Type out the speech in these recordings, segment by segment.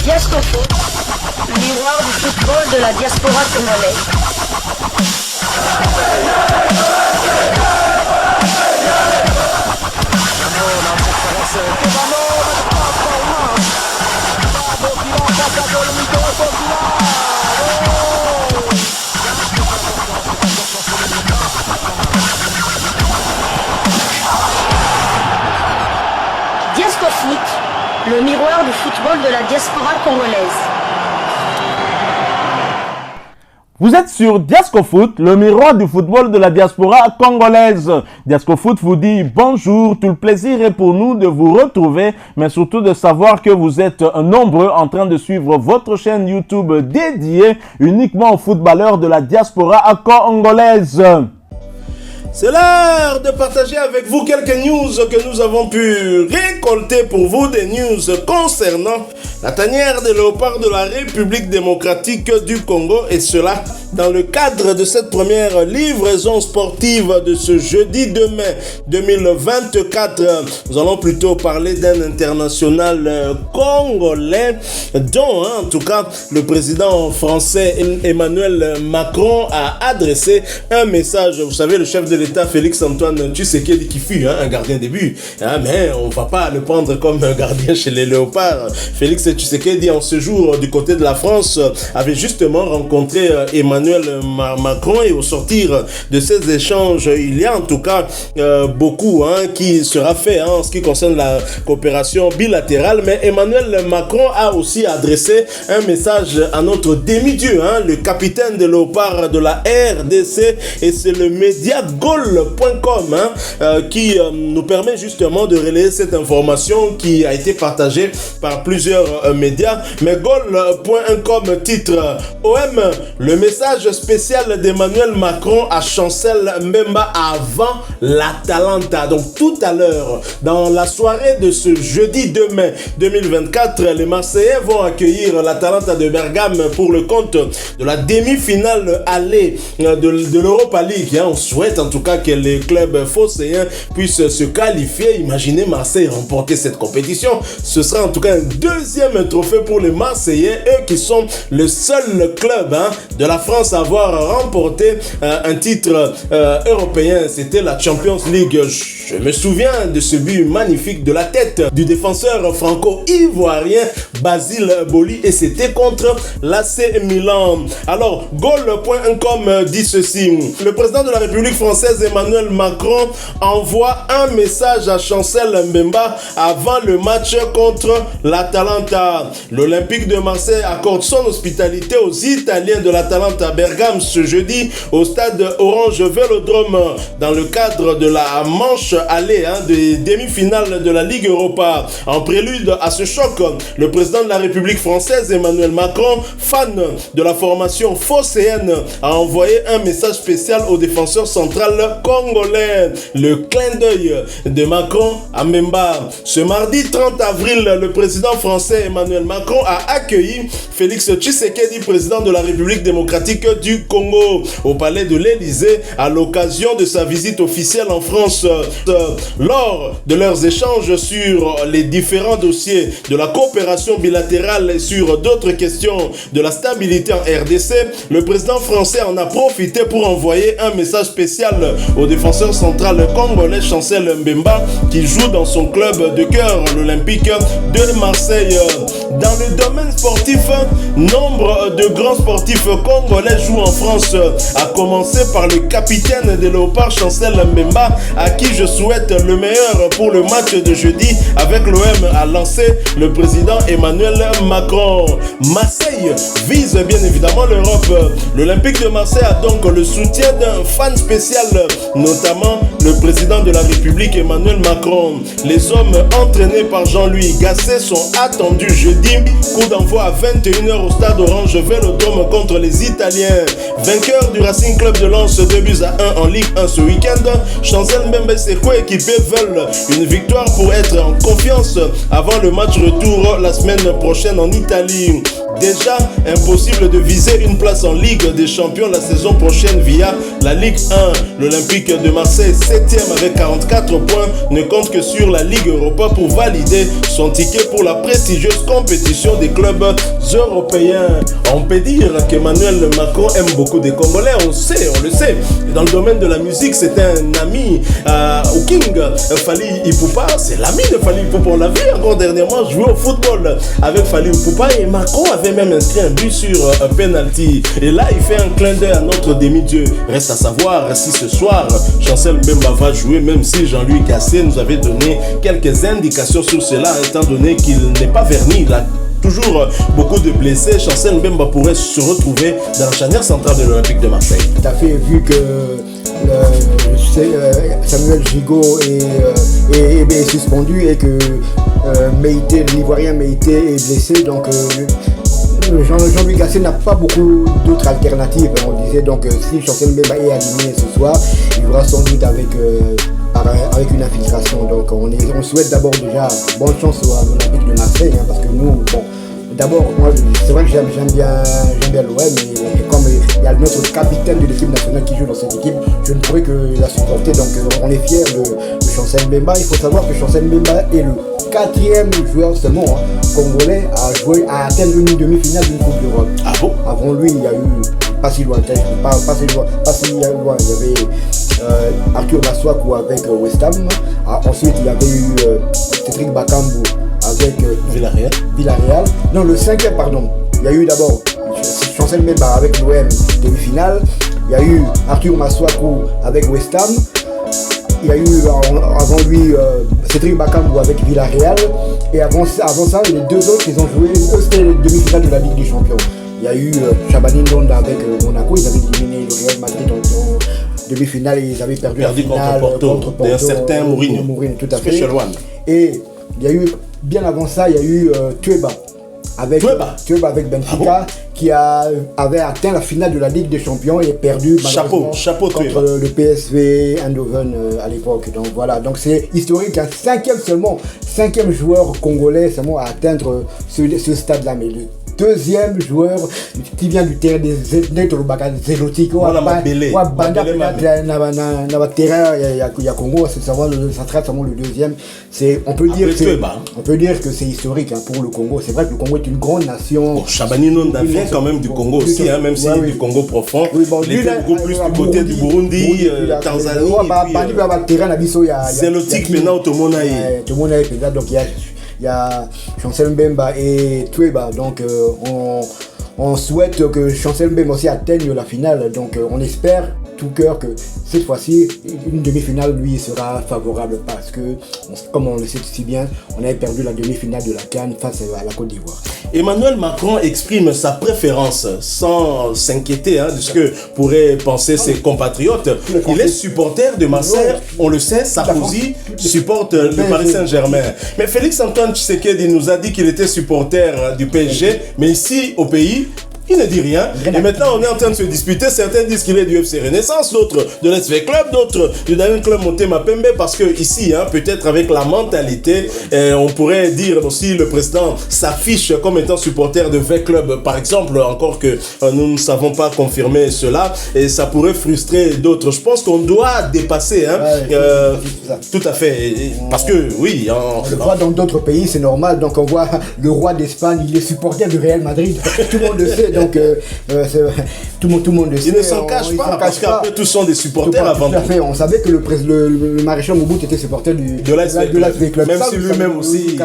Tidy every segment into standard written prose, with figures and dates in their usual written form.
Diasco Foot, le miroir du football de la diaspora congolaise. Diasco Foot, le miroir du football de la diaspora congolaise. Vous êtes sur Diasco Foot, le miroir du football de la diaspora congolaise. Diasco Foot vous dit bonjour, tout le plaisir est pour nous de vous retrouver, mais surtout de savoir que vous êtes nombreux en train de suivre votre chaîne YouTube dédiée uniquement aux footballeurs de la diaspora congolaise. C'est l'heure de partager avec vous quelques news que nous avons pu récolter pour vous, des news concernant la tanière des léopards de la République démocratique du Congo, et cela dans le cadre de cette première livraison sportive de ce jeudi 2 mai 2024. Nous allons plutôt parler d'un international congolais dont, en tout cas, le président français Emmanuel Macron a adressé un message. Vous savez, le chef de l'État Félix-Antoine Tshisekedi qui fut un gardien de but, mais on ne va pas le prendre comme un gardien chez les léopards. Félix Tshisekedi, en ce jour du côté de la France, avait justement rencontré Emmanuel Macron, et au sortir de ces échanges, il y a en tout cas beaucoup qui sera fait en ce qui concerne la coopération bilatérale. Mais Emmanuel Macron a aussi adressé un message à notre demi-dieu, le capitaine de léopard de la RDC, et c'est le média goal.com qui nous permet justement de relayer cette information qui a été partagée par plusieurs médias. Mais goal.com titre OM, le message spécial d'Emmanuel Macron à Chancel Mbemba avant l'Atalanta. Donc tout à l'heure, dans la soirée de ce jeudi 2 mai 2024, les Marseillais vont accueillir l'Atalanta de Bergame pour le compte de la demi-finale allée de l'Europa League. On souhaite en tout cas que les clubs phocéens puissent se qualifier. Imaginez Marseille remporter cette compétition. Ce sera en tout cas un deuxième trophée pour les Marseillais, eux qui sont le seul club de la France à avoir remporté un titre européen. C'était la Champions League. Je me souviens de ce but magnifique de la tête du défenseur franco-ivoirien Basile Boli, et c'était contre l'AC Milan. Alors, goal.com dit ceci: le président de la République française Emmanuel Macron envoie un message à Chancel Mbemba avant le match contre l'Atalanta. L'Olympique de Marseille accorde son hospitalité aux Italiens de l'Atalanta à Bergame ce jeudi au stade Orange Vélodrome dans le cadre de la manche allée des demi-finales de la Ligue Europa. En prélude à ce choc, le président de la République française Emmanuel Macron, fan de la formation phocéenne, a envoyé un message spécial au défenseur central congolais. Le clin d'œil de Macron à Mbemba. Ce mardi 30 avril, le président français Emmanuel Macron a accueilli Félix Tshisekedi, président de la République démocratique du Congo, au palais de l'Élysée à l'occasion de sa visite officielle en France. Lors de leurs échanges sur les différents dossiers de la coopération bilatérale et sur d'autres questions de la stabilité en RDC, le président français en a profité pour envoyer un message spécial au défenseur central congolais Chancel Mbemba qui joue dans son club de cœur, l'Olympique de Marseille. Dans le domaine sportif, nombre de grands sportifs congolais jouent en France, à commencer par le capitaine des léopards Chancel Mbemba, à qui je souhaite le meilleur pour le match de jeudi avec l'OM, a lancé le président Emmanuel Macron. Marseille vise bien évidemment l'Europe. L'Olympique de Marseille a donc le soutien d'un fan spécial, notamment le président de la République Emmanuel Macron. Les hommes entraînés par Jean-Louis Gasset sont attendus jeudi, coup d'envoi à 21h au stade Orange Vélodrome contre les Italiens. Vainqueur du Racing Club de Lens 2-1 en Ligue 1 ce week-end, Chancel Mbemba et ses coéquipiers veulent une victoire pour être en confiance avant le match retour la semaine prochaine en Italie. Déjà impossible de viser une place en Ligue des Champions la saison prochaine via la Ligue 1. L'Olympique de Marseille, 7e avec 44 points, ne compte que sur la Ligue Europa pour valider son ticket pour la prestigieuse compétition des clubs européens. On peut dire qu'Emmanuel Macron aime beaucoup des Congolais, on le sait. Dans le domaine de la musique, c'est un ami au King Fally Ipupa, c'est l'ami de Fally Ipupa. On l'a vu encore dernièrement jouer au football avec Fally Ipupa et Macron avait même inscrit un but sur un penalty. Et là, il fait un clin d'œil à notre demi-dieu. Reste à savoir si ce soir, Chancel Mbemba va jouer, même si Jean-Louis Gasset nous avait donné quelques indications sur cela, étant donné qu'il n'est pas verni là. Toujours beaucoup de blessés, Chancel Mbemba pourrait se retrouver dans la charnière centrale de l'Olympique de Marseille. Tout à fait, vu que Samuel Gigot est suspendu et que l'Ivoirien Meïté est blessé, donc Jean-Louis Gasset n'a pas beaucoup d'autres alternatives. On disait donc si Chancel Mbemba est aligné ce soir, il jouera sans doute avec une infiltration. Donc on souhaite d'abord déjà bonne chance à l'Olympique de Marseille, parce que nous, bon, d'abord, moi c'est vrai que j'aime bien l'OM, mais comme il y a notre capitaine de l'équipe nationale qui joue dans cette équipe, je ne pourrais que la supporter. Donc on est fiers de Chancel Mbemba. Il faut savoir que Chancel Mbemba est le 4e joueur seulement congolais à atteindre une demi-finale d'une Coupe d'Europe. Ah bon? Avant lui, il y a eu pas si loin, il y avait Arthur Maswaku avec West Ham. Ensuite, il y avait eu Cédric Bakambu avec Villarreal. Non, le 5e, pardon. Il y a eu d'abord Chancel Mbemba avec l'OM, demi-finale. Il y a eu Arthur Maswaku avec West Ham. Il y a eu avant lui Cédric Bakambu avec Villarreal. Et avant ça, les deux autres, ils ont joué, c'était les demi-finales de la Ligue des Champions. Il y a eu Chabani Ndonda avec Monaco. Ils avaient éliminé le Real Madrid en demi-finale et ils avaient perdu la finale contre Porto. Et un certain Mourinho. Tout à fait. Et il y a eu, bien avant ça, il y a eu Tueba avec Benfica, qui avait atteint la finale de la Ligue des Champions et perdu chapeau contre le PSV Eindhoven à l'époque. Donc voilà, donc c'est historique, un 5e joueur congolais seulement à atteindre ce stade-là. Mais le 2e joueur qui vient du terrain des Zelotiko, il y a Congo, ça traite seulement le 2e. On peut dire que c'est historique pour le Congo. C'est vrai que le Congo est une grande nation. Bon, Chabani Ndonda vient quand même du Congo aussi, même si du Congo profond. Il était beaucoup plus du côté du Burundi, Tanzanie. Zelotique maintenant tout le monde a donc il y a Chancel Mbemba et Tueba. Donc on souhaite que Chancel Mbemba aussi atteigne la finale. Donc on espère tout cœur que cette fois-ci, une demi-finale lui sera favorable, parce que, comme on le sait si bien, on avait perdu la demi-finale de la CAN face à la Côte d'Ivoire. Emmanuel Macron exprime sa préférence sans s'inquiéter de ce que pourraient penser ses compatriotes. Il est supporter de Marseille, on le sait, Sarkozy supporte le Paris Saint-Germain. Mais Félix-Antoine Tshisekedi nous a dit qu'il était supporter du PSG, mais ici au pays, il ne dit rien. Et maintenant, on est en train de se disputer. Certains disent qu'il est du FC Renaissance, d'autres de l'SV Club, d'autres du Daring Club Motema Pembe. Parce que ici, peut-être avec la mentalité, on pourrait dire aussi le président s'affiche comme étant supporter de V Club, par exemple, encore que nous ne savons pas confirmer cela. Et ça pourrait frustrer d'autres. Je pense qu'on doit dépasser. Tout à fait. Parce que, oui. On le voit dans d'autres pays, c'est normal. Donc, on voit le roi d'Espagne, il est supporter du Real Madrid. Tout le monde le sait. Donc, tout le monde le sait. Ils ne s'en cachent pas, parce qu'après, tous sont des supporters avant tout. On savait que le maréchal Mobutu était supporter de l'ASV Club. Même si lui-même aussi,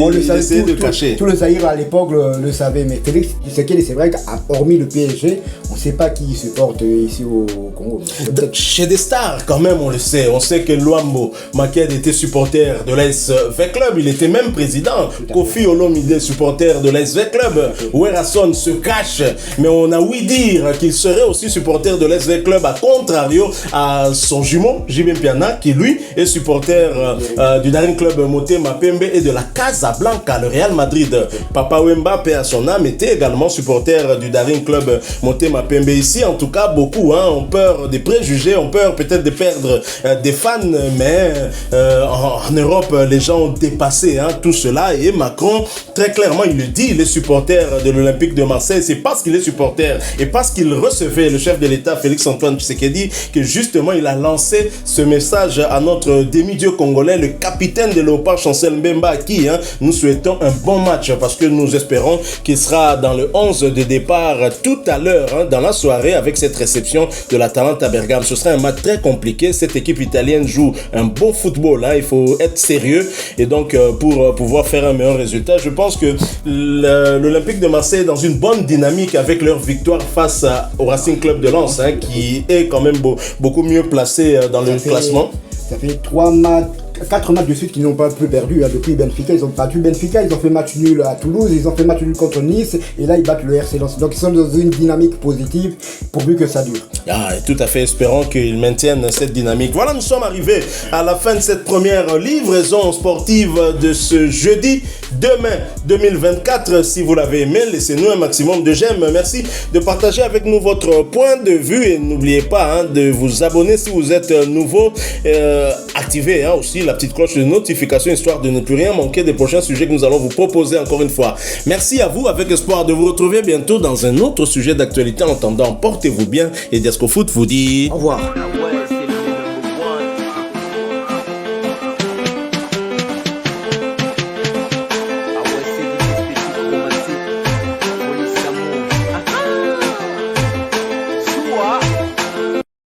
on le savait, essayait de cacher. Tout le Zaïre à l'époque le savait. Mais Félix Tshisekedi, c'est vrai qu'hormis le PSG, on ne sait pas qui supporte ici au Congo. Chez des stars, quand même, on le sait. On sait que Luambo Maked était supporter de l'ASV Club. Il était même président. Kofi Olomide, supporter de l'ASV Club. Werrason se cache cache, mais on a ouï dire qu'il serait aussi supporter de l'SV Club, à contrario à son jumeau, Jibin Piana, qui lui est supporter du Daring Club Motema Pembe et de la Casablanca, le Real Madrid. Papa Wemba, paix à son âme, était également supporter du Daring Club Motema Pembe. Ici, en tout cas, beaucoup ont peur des préjugés, ont peur peut-être de perdre des fans, mais en Europe, les gens ont dépassé tout cela. Et Macron, très clairement, il le dit, il est supporter de l'Olympique de Marseille. C'est parce qu'il est supporter et parce qu'il recevait le chef de l'État, Félix-Antoine Tshisekedi, que justement, il a lancé ce message à notre demi-dieu congolais, le capitaine de Léopard, Chancel Mbemba, à qui nous souhaitons un bon match parce que nous espérons qu'il sera dans le 11 de départ tout à l'heure dans la soirée avec cette réception de l'Atalanta Bergame. Ce sera un match très compliqué. Cette équipe italienne joue un bon football. Il faut être sérieux et donc pour pouvoir faire un meilleur résultat, je pense que l'Olympique de Marseille est dans une bonne dynamique avec leur victoire face au Racing Club de Lens qui est quand même beaucoup mieux placé dans le classement. Ça fait 4 matchs de suite qu'ils n'ont pas peu perdu depuis Benfica. Ils ont battu Benfica, ils ont fait match nul à Toulouse, ils ont fait match nul contre Nice et là ils battent le RC Lens. Donc ils sont dans une dynamique positive pourvu que ça dure. Tout à fait, espérons qu'ils maintiennent cette dynamique. Voilà, nous sommes arrivés à la fin de cette première livraison sportive de ce jeudi 2 mai 2024. Si vous l'avez aimé, laissez-nous un maximum de j'aime. Merci de partager avec nous votre point de vue et n'oubliez pas de vous abonner si vous êtes nouveau. Activez aussi la petite cloche de notification histoire de ne plus rien manquer des prochains sujets que nous allons vous proposer encore une fois. Merci à vous, avec espoir de vous retrouver bientôt dans un autre sujet d'actualité. En attendant, portez-vous bien et Diasco Foot vous dit au revoir.